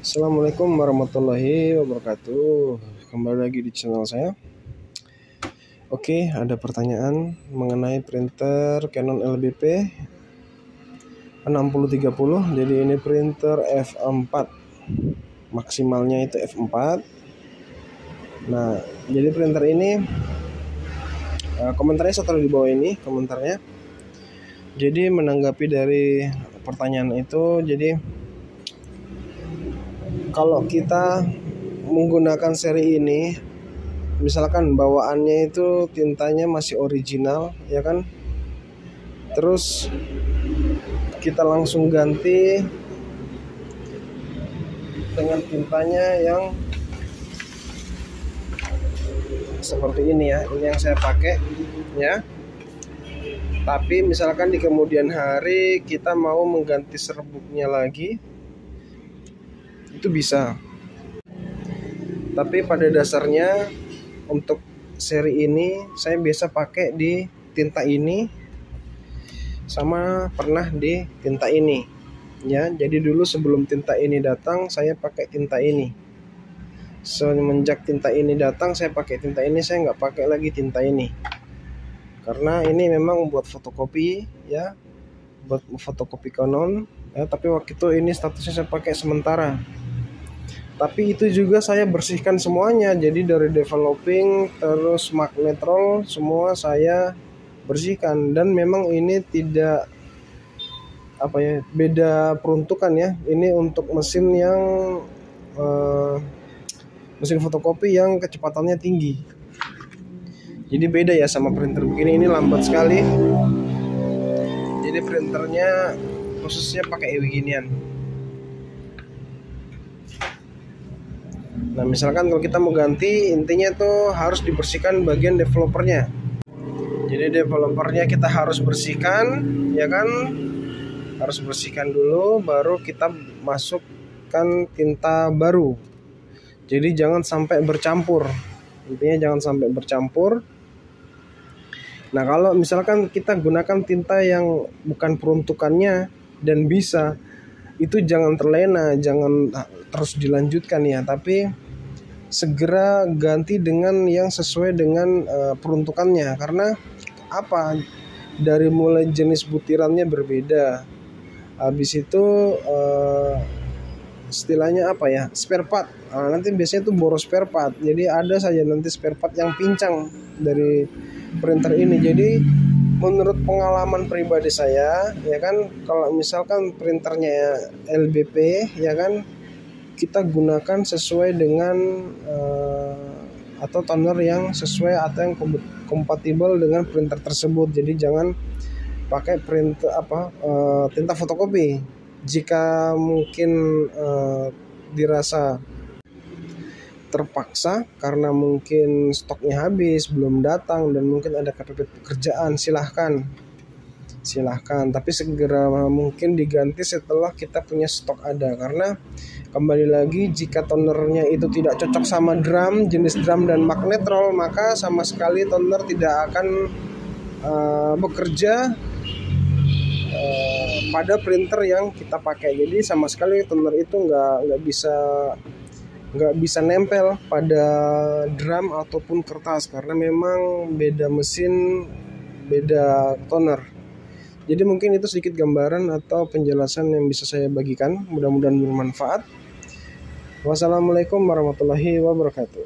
Assalamualaikum warahmatullahi wabarakatuh. Kembali lagi di channel saya. Oke, ada pertanyaan mengenai printer Canon LBP 6030. Jadi ini printer F4. Maksimalnya itu F4. Nah, jadi printer ini komentarnya saya taruh di bawah ini komentarnya. Jadi menanggapi dari pertanyaan itu, jadi kalau kita menggunakan seri ini, misalkan bawaannya itu tintanya masih original, ya kan? Terus kita langsung ganti dengan tintanya yang seperti ini ya. Ini yang saya pakai ya. Tapi misalkan di kemudian hari kita mau mengganti serbuknya lagi, itu bisa. Tapi pada dasarnya untuk seri ini saya biasa pakai di tinta ini, sama pernah di tinta ini ya. Jadi dulu sebelum tinta ini datang saya pakai tinta ini. Semenjak tinta ini datang saya pakai tinta ini, saya nggak pakai lagi tinta ini. Karena ini memang buat fotokopi ya, buat fotokopi Canon ya. Tapi waktu itu ini statusnya saya pakai sementara. Tapi itu juga saya bersihkan semuanya. Jadi dari developing terus magnet roll semua saya bersihkan. Dan memang ini tidak beda peruntukan ya. Ini untuk mesin yang mesin fotokopi yang kecepatannya tinggi. Jadi beda ya sama printer begini. Ini lambat sekali. Jadi printernya khususnya pakai beginian. Nah, misalkan kalau kita mau ganti, intinya tuh harus dibersihkan bagian developernya. Jadi developernya kita harus bersihkan, ya kan? Harus bersihkan dulu, baru kita masukkan tinta baru. Jadi jangan sampai bercampur. Intinya jangan sampai bercampur. Nah, kalau misalkan kita gunakan tinta yang bukan peruntukannya dan bisa, itu jangan terlena, jangan terus dilanjutkan ya, tapi segera ganti dengan yang sesuai dengan peruntukannya. Karena apa? Dari mulai jenis butirannya berbeda. Habis itu istilahnya apa ya? Spare part. Nanti biasanya itu boros spare part. Jadi ada saja nanti spare part yang pincang dari printer ini. Jadi menurut pengalaman pribadi saya ya kan, kalau misalkan printernya LBP ya kan, kita gunakan sesuai dengan atau toner yang sesuai atau yang kompatibel dengan printer tersebut. Jadi jangan pakai printer tinta fotokopi. Jika mungkin dirasa terpaksa karena mungkin stoknya habis, belum datang, dan mungkin ada kepepet pekerjaan, silahkan. Tapi segera mungkin diganti setelah kita punya stok ada. Karena kembali lagi, jika tonernya itu tidak cocok sama drum, jenis drum dan magnet roll, maka sama sekali toner tidak akan bekerja pada printer yang kita pakai. Jadi sama sekali toner itu nggak bisa nempel pada drum ataupun kertas, karena memang beda mesin, beda toner. Jadi mungkin itu sedikit gambaran atau penjelasan yang bisa saya bagikan. Mudah-mudahan bermanfaat. Wassalamualaikum warahmatullahi wabarakatuh.